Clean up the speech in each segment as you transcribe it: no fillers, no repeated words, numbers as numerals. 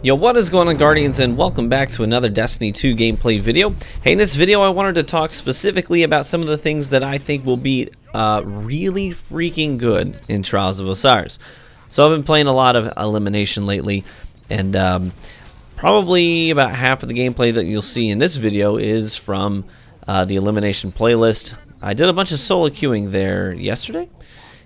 Yo, what is going on, Guardians, and welcome back to another Destiny 2 gameplay video. Hey, in this video I wanted to talk specifically about some of the things that I think will be really freaking good in Trials of Osiris. So I've been playing a lot of elimination lately, and probably about half of the gameplay that you'll see in this video is from the elimination playlist. I did a bunch of solo queuing there yesterday,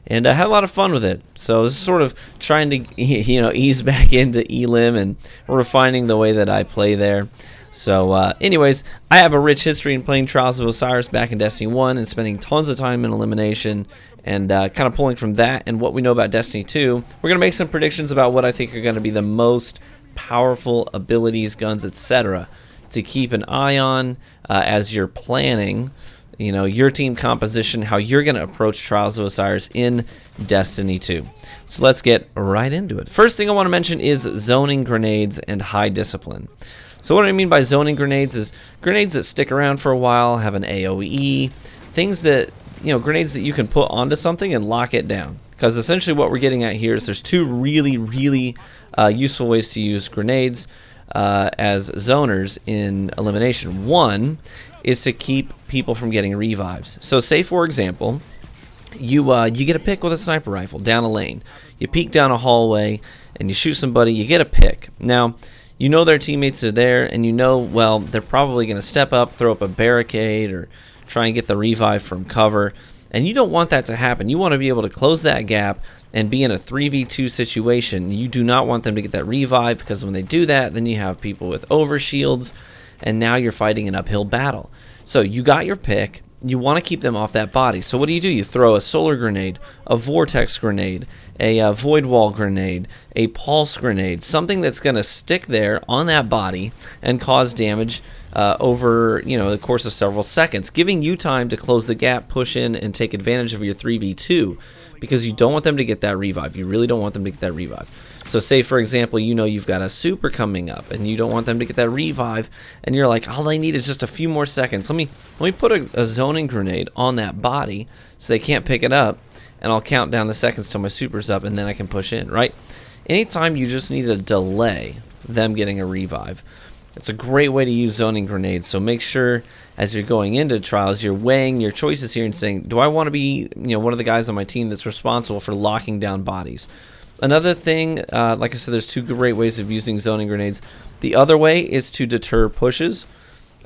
and I had a lot of fun with it. So I was sort of trying to, ease back into Elim and refining the way that I play there. So anyways, I have a rich history in playing Trials of Osiris back in Destiny 1 and spending tons of time in elimination, and kind of pulling from that and what we know about Destiny 2, we're going to make some predictions about what I think are going to be the most powerful abilities, guns, etc. to keep an eye on as you're planning your team composition, how you're going to approach Trials of Osiris in Destiny 2. So let's get right into it. First thing I want to mention is zoning grenades and high discipline. So what I mean by zoning grenades is grenades that stick around for a while, have an AoE, things that, grenades that you can put onto something and lock it down. Because essentially what we're getting at here is there's two really useful ways to use grenades as zoners in elimination. One is to keep people from getting revives. So say, for example, you get a pick with a sniper rifle down a lane. You peek down a hallway and you shoot somebody, you get a pick. Now, you know their teammates are there, and well, they're probably going to step up, throw up a barricade, or try and get the revive from cover. And you don't want that to happen. You want to be able to close that gap and be in a 3v2 situation. You do not want them to get that revive, because when they do that, then you have people with overshields, and now you're fighting an uphill battle. So you got your pick. You want to keep them off that body. So what do? You throw a solar grenade, a vortex grenade, a void wall grenade, a pulse grenade, something that's going to stick there on that body and cause damage over the course of several seconds, giving you time to close the gap, push in, and take advantage of your 3v2, because you don't want them to get that revive. You really don't want them to get that revive. So say, for example, you've got a super coming up, and you don't want them to get that revive, and you're like, all I need is just a few more seconds. Let me put a zoning grenade on that body so they can't pick it up, and I'll count down the seconds till my super's up, and then I can push in, right? Anytime you just need to delay them getting a revive, it's a great way to use zoning grenades. So make sure as you're going into trials, you're weighing your choices here and saying, do I want to be one of the guys on my team that's responsible for locking down bodies? Another thing, like I said, there's two great ways of using zoning grenades. The other way is to deter pushes.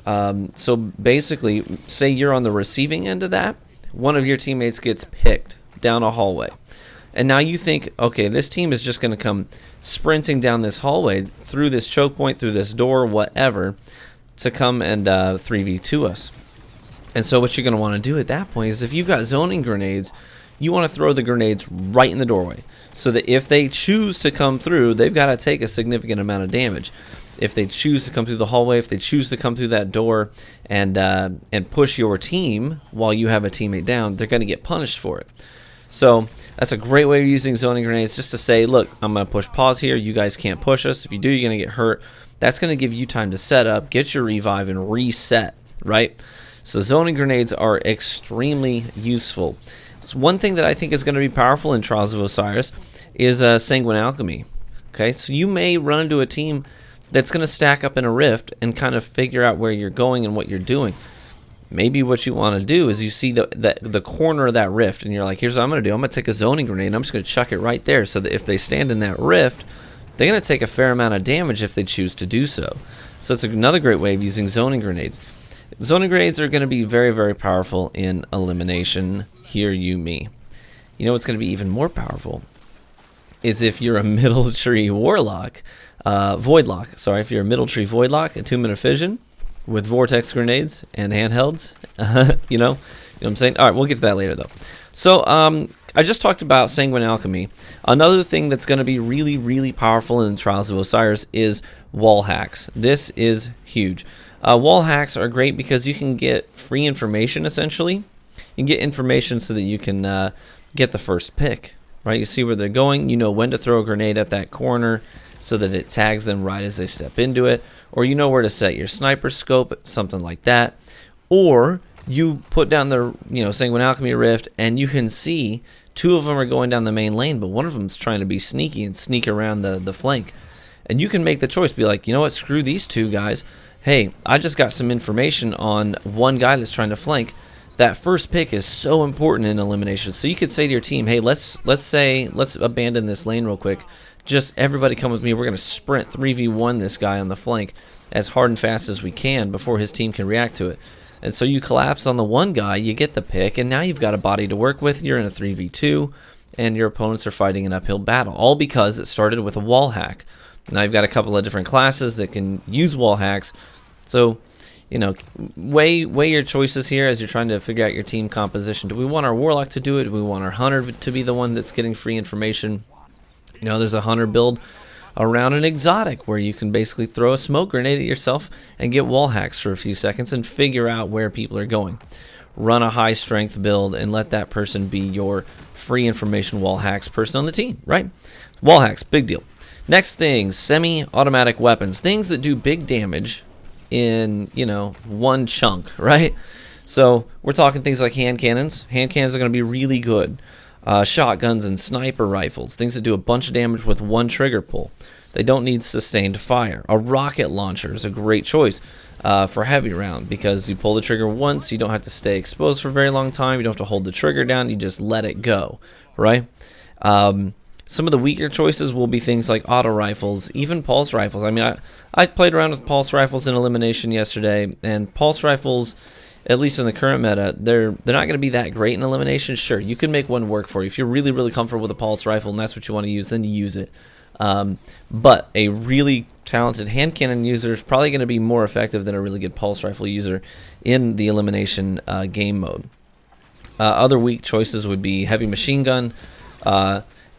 So basically, say you're on the receiving end of that, one of your teammates gets picked down a hallway. And now you think, okay, this team is just going to come sprinting down this hallway, through this choke point, through this door, whatever, to come and 3v2 us. And so what you're going to want to do at that point is, if you've got zoning grenades, you want to throw the grenades right in the doorway, so that if they choose to come through, they've got to take a significant amount of damage. If they choose to come through the hallway, if they choose to come through that door and push your team while you have a teammate down, they're going to get punished for it. So that's a great way of using zoning grenades, just to say, look, I'm going to push pause here. You guys can't push us. If you do, you're going to get hurt. That's going to give you time to set up, get your revive, and reset, right? So zoning grenades are extremely useful. So one thing that I think is going to be powerful in Trials of Osiris is Sanguine Alchemy. Okay, so you may run into a team that's going to stack up in a rift and kind of figure out where you're going and what you're doing. Maybe what you want to do is, you see the corner of that rift, and you're like, here's what I'm going to do. I'm going to take a zoning grenade, and I'm just going to chuck it right there, so that if they stand in that rift, they're going to take a fair amount of damage if they choose to do so. So it's another great way of using zoning grenades. Zoning grenades are going to be very powerful in elimination. Hear you me. What's going to be even more powerful is if you're a middle tree warlock, voidlock. Sorry, if you're a middle tree voidlock, a 2-minute fission with vortex grenades and handhelds. You know what I'm saying? All right, we'll get to that later though. So I just talked about Sanguine Alchemy. Another thing that's going to be really powerful in Trials of Osiris is wall hacks. This is huge. Wall hacks are great because you can get free information, essentially. You can get information so that you can get the first pick, right? You see where they're going. You know when to throw a grenade at that corner so that it tags them right as they step into it. Or you know where to set your sniper scope, something like that. Or you put down the Sanguine Alchemy Rift, and you can see two of them are going down the main lane, but one of them is trying to be sneaky and sneak around the flank. And you can make the choice, be like, you know what, screw these two guys. Hey, I just got some information on one guy that's trying to flank. That first pick is so important in elimination. So you could say to your team, hey, let's abandon this lane real quick. Just everybody come with me. We're going to sprint 3v1 this guy on the flank as hard and fast as we can before his team can react to it. And so you collapse on the one guy, you get the pick, and now you've got a body to work with. You're in a 3v2, and your opponents are fighting an uphill battle, all because it started with a wall hack. Now you've got a couple of different classes that can use wall hacks. So, you know, weigh your choices here as you're trying to figure out your team composition. Do we want our Warlock to do it? Do we want our Hunter to be the one that's getting free information? You know, there's a Hunter build around an exotic where you can basically throw a smoke grenade at yourself and get wall hacks for a few seconds and figure out where people are going. Run a high strength build and let that person be your free information wall hacks person on the team, right? Wall hacks, big deal. Next thing, semi-automatic weapons, things that do big damage in, you know, one chunk, right? So we're talking things like hand cannons. Hand cannons are going to be really good. Shotguns and sniper rifles, things that do a bunch of damage with one trigger pull. They don't need sustained fire. A rocket launcher is a great choice for heavy round because you pull the trigger once, you don't have to stay exposed for a very long time, you don't have to hold the trigger down, you just let it go, right? Some of the weaker choices will be things like auto rifles, even pulse rifles. I mean, I played around with pulse rifles in elimination yesterday, and pulse rifles, at least in the current meta, they're not going to be that great in elimination. Sure, you can make one work for you. If you're really, really comfortable with a pulse rifle and that's what you want to use, then you use it. But a really talented hand cannon user is probably going to be more effective than a really good pulse rifle user in the elimination game mode. Other weak choices would be heavy machine gun.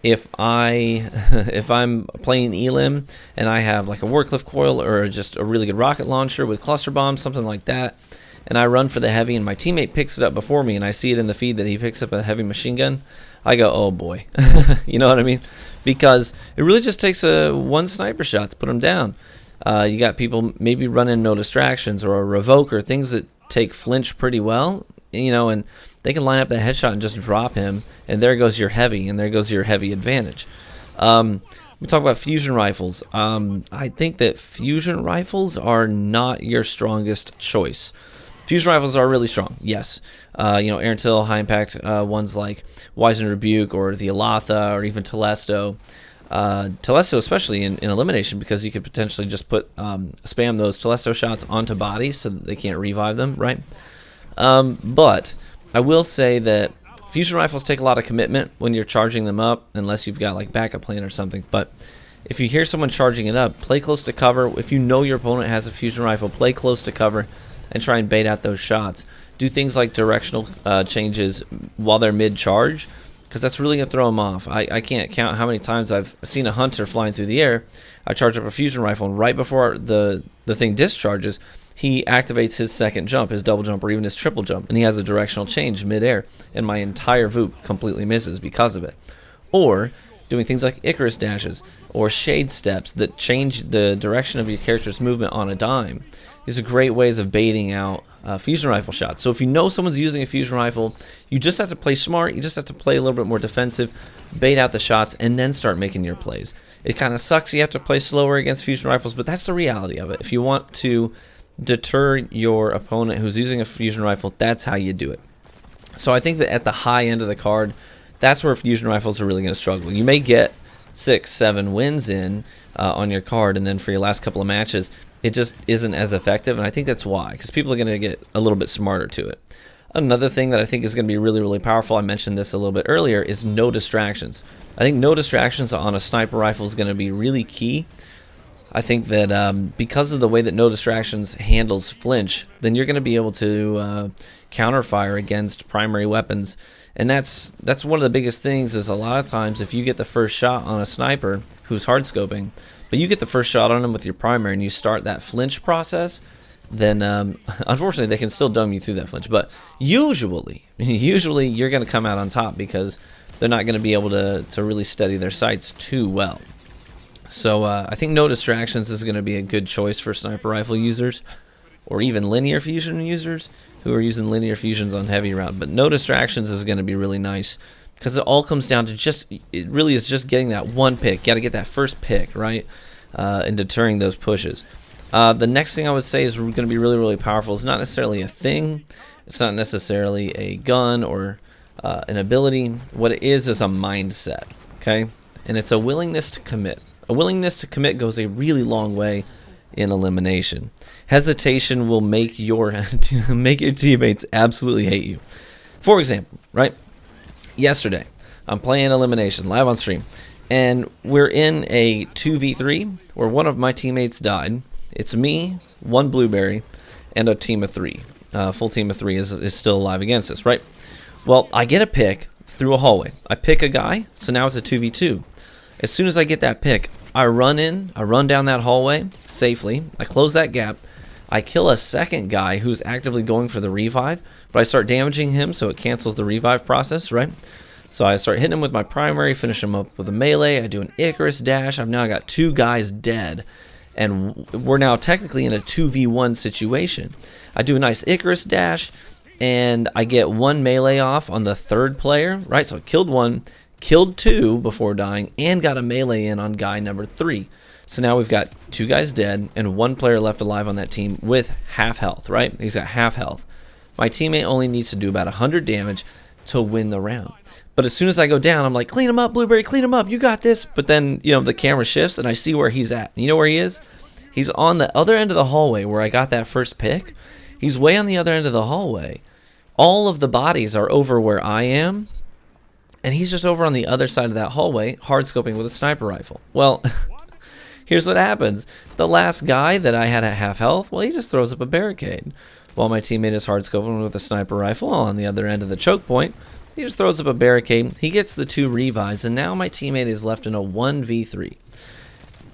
If I'm playing Elim and I have like a Warcliffe coil or just a really good rocket launcher with cluster bombs, something like that, and I run for the heavy and my teammate picks it up before me and I see it in the feed that he picks up a heavy machine gun, I go, oh boy. You know what I mean? Because it really just takes one sniper shot to put him down. You got people maybe running no distractions or a revoke or things that take flinch pretty well, you know, and they can line up that headshot and just drop him, and there goes your heavy, and there goes your heavy advantage. We talk about fusion rifles. I think that fusion rifles are not your strongest choice. Fusion rifles are really strong, yes. You know, air till, high impact ones like Wizen Rebuke or the Alatha or even Telesto. Telesto especially in elimination because you could potentially just put spam those Telesto shots onto bodies so that they can't revive them, right? But I will say that fusion rifles take a lot of commitment when you're charging them up, unless you've got like backup plan or something. But if you hear someone charging it up, play close to cover. If you know your opponent has a fusion rifle, play close to cover and try and bait out those shots. Do things like directional changes while they're mid-charge, because that's really going to throw them off. I can't count how many times I've seen a hunter flying through the air. I charge up a fusion rifle, and right before the thing discharges, he activates his second jump, his double jump, or even his triple jump, and he has a directional change mid-air, and my entire VOOP completely misses because of it. Or doing things like Icarus dashes or shade steps that change the direction of your character's movement on a dime. These are great ways of baiting out fusion rifle shots. So if you know someone's using a fusion rifle, you just have to play smart, you just have to play a little bit more defensive, bait out the shots, and then start making your plays. It kind of sucks you have to play slower against fusion rifles, but that's the reality of it. If you want to deter your opponent who's using a fusion rifle, that's how you do it. So I think that at the high end of the card, that's where fusion rifles are really going to struggle. You may get 6-7 wins in on your card, and then for your last couple of matches, it just isn't as effective, and I think that's why, because people are going to get a little bit smarter to it. Another thing that I think is going to be really, really powerful, I mentioned this a little bit earlier, is no distractions. I think no distractions on a sniper rifle is going to be really key. I think that because of the way that no distractions handles flinch, then you're going to be able to counterfire against primary weapons. And that's one of the biggest things, is a lot of times if you get the first shot on a sniper who's hard scoping, but you get the first shot on him with your primary and you start that flinch process, then unfortunately they can still dumb you through that flinch. But usually you're going to come out on top because they're not going to be able to really steady their sights too well. So I think no distractions is going to be a good choice for sniper rifle users, or even linear fusion users who are using linear fusions on heavy round. But no distractions is going to be really nice, because it all comes down to it really is just getting that one pick. Got to get that first pick, right? in deterring those pushes. The next thing I would say is going to be really, really powerful. It's not necessarily a thing. It's not necessarily a gun or an ability. What it is a mindset, okay? And it's a willingness to commit. A willingness to commit goes a really long way in elimination. Hesitation will make your teammates absolutely hate you. For example, right? Yesterday, I'm playing elimination live on stream, and we're in a 2v3 where one of my teammates died. It's me, one blueberry, and a team of 3. Full team of 3 is still alive against us, right? Well, I get a pick through a hallway. I pick a guy, so now it's a 2v2. As soon as I get that pick, I run down that hallway safely. I close that gap. I kill a second guy who's actively going for the revive, but I start damaging him, so it cancels the revive process, right? So I start hitting him with my primary, finish him up with a melee. I do an Icarus dash. I've now got 2 guys dead, and we're now technically in a 2v1 situation. I do a nice Icarus dash, and I get 1 melee off on the 3rd player, right? So I killed 1, killed 2 before dying, and got a melee in on guy number 3. So now we've got 2 guys dead and 1 player left alive on that team with half health, right? He's got half health. My teammate only needs to do about 100 damage to win the round. But as soon as I go down, I'm like, clean him up, Blueberry, clean him up, you got this. But then, the camera shifts and I see where he's at. You know where he is? He's on the other end of the hallway where I got that first pick. He's way on the other end of the hallway. All of the bodies are over where I am, and he's just over on the other side of that hallway, hard scoping with a sniper rifle. Well, here's what happens. The last guy that I had at half health, well, he just throws up a barricade. While my teammate is hard scoping with a sniper rifle on the other end of the choke point, he just throws up a barricade. He gets the 2 revives, and now my teammate is left in a 1v3.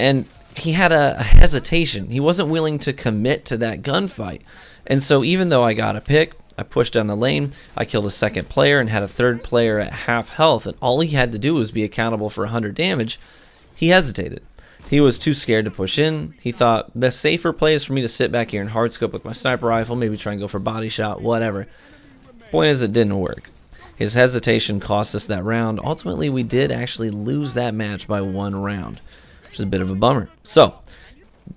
And he had a hesitation. He wasn't willing to commit to that gunfight. And so even though I got a pick, I pushed down the lane, I killed a 2nd player and had a 3rd player at half health, and all he had to do was be accountable for 100 damage, he hesitated. He was too scared to push in. He thought the safer play is for me to sit back here and hardscope with my sniper rifle, maybe try and go for body shot, whatever. Point is, it didn't work. His hesitation cost us that round. Ultimately, we did actually lose that match by 1 round, which is a bit of a bummer. So,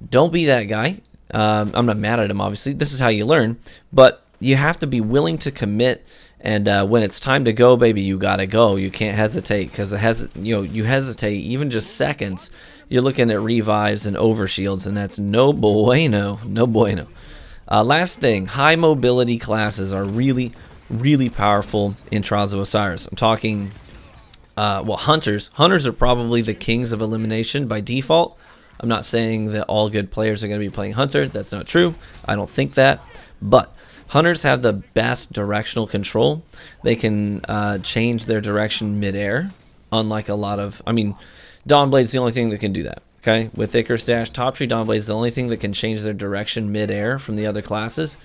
don't be that guy. I'm not mad at him, obviously. This is how you learn. But you have to be willing to commit, and when it's time to go, baby, you gotta go. You can't hesitate, because you hesitate even just seconds, you're looking at revives and overshields, and that's no bueno, no bueno. Last thing, high mobility classes are really, really powerful in Trials of Osiris. I'm talking, hunters. Hunters are probably the kings of elimination by default. I'm not saying that all good players are going to be playing Hunter. That's not true. I don't think that. But Hunters have the best directional control. They can change their direction midair, unlike a lot of... Dawnblade's the only thing that can do that. Okay, with Icarus Dash, Top Tree, Dawnblade's the only thing that can change their direction midair from the other classes.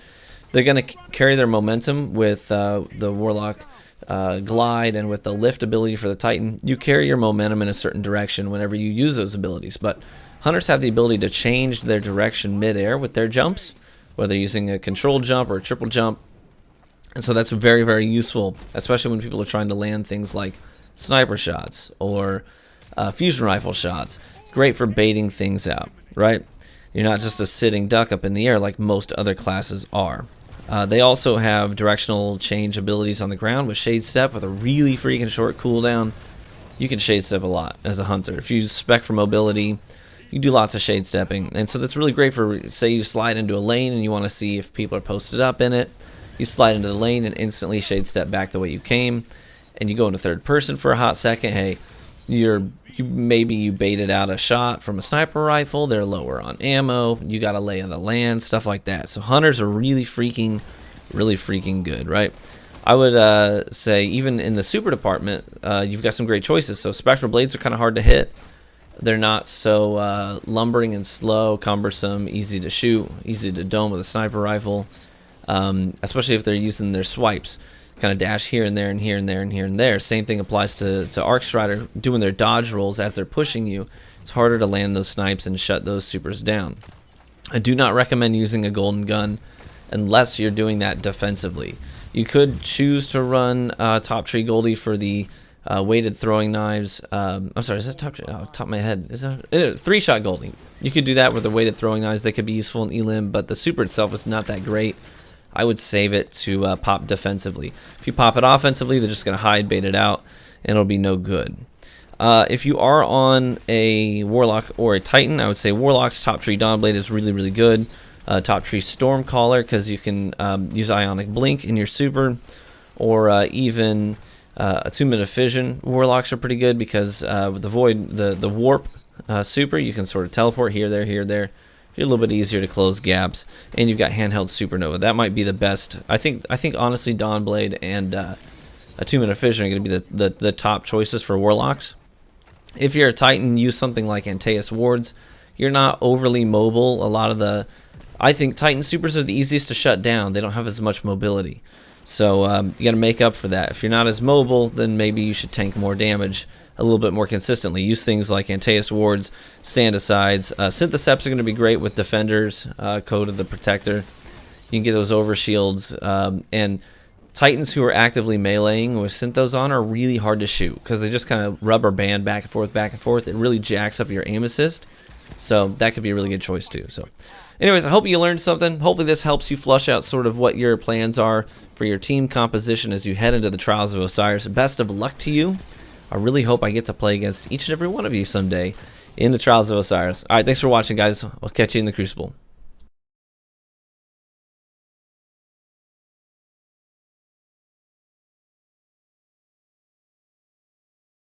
They're going to carry their momentum with the Warlock Glide and with the Lift ability for the Titan. You carry your momentum in a certain direction whenever you use those abilities. But Hunters have the ability to change their direction midair with their jumps, whether using a controlled jump or a triple jump. And so that's very, very useful, especially when people are trying to land things like sniper shots or fusion rifle shots. Great for baiting things out, right? You're not just a sitting duck up in the air like most other classes are. They also have directional change abilities on the ground with Shade Step with a really freaking short cooldown. You can Shade Step a lot as a hunter. If you spec for mobility, you do lots of Shade Stepping. And so that's really great for, say you slide into a lane and you want to see if people are posted up in it. You slide into the lane and instantly Shade Step back the way you came. And you go into 3rd person for a hot second. Hey, maybe you baited out a shot from a sniper rifle. They're lower on ammo. You got to lay on the land, stuff like that. So Hunters are really freaking good, right? I would say even in the super department, you've got some great choices. So Spectral Blades are kind of hard to hit. They're not so lumbering and slow, cumbersome, easy to shoot, easy to dome with a sniper rifle, especially if they're using their swipes. Kind of dash here and there and here and there and here and there. Same thing applies to Arc Strider doing their dodge rolls as they're pushing you. It's harder to land those snipes and shut those supers down. I do not recommend using a golden gun unless you're doing that defensively. You could choose to run Top Tree Goldie for the weighted throwing knives. I'm sorry, is that top of my head? Is that 3-shot Goldie? You could do that with the weighted throwing knives. They could be useful in elim, but the super itself is not that great. I would save it to pop defensively. If you pop it offensively, they're just going to hide, bait it out, and it'll be no good. If you are on a Warlock or a Titan, I would say Warlock's Top Tree Dawnblade is really, really good. Top Tree Stormcaller, because you can use Ionic Blink in your super, or even Attunement of Fission. Warlocks are pretty good because with the Void, the Warp super, you can sort of teleport here, there, here, there. You're a little bit easier to close gaps, and you've got handheld Supernova. That might be the best. I think honestly, Dawnblade and Attunement of Fission are going to be the top choices for Warlocks. If you're a Titan, use something like Antaeus Wards. You're not overly mobile. I think Titan supers are the easiest to shut down. They don't have as much mobility. So you got to make up for that. If you're not as mobile, then maybe you should tank more damage a little bit more consistently. Use things like Antaeus Wards, Stand-Asides. Syntheseps are going to be great with Defenders, Code of the Protector. You can get those overshields. And Titans who are actively meleeing with Synthos on are really hard to shoot because they just kind of rubber band back and forth, back and forth. It really jacks up your aim assist. So that could be a really good choice too. So anyways, I hope you learned something. Hopefully this helps you flush out sort of what your plans are for your team composition as you head into the Trials of Osiris. Best of luck to you. I really hope I get to play against each and every one of you someday in the Trials of Osiris. All right, thanks for watching, guys. I'll catch you in the Crucible.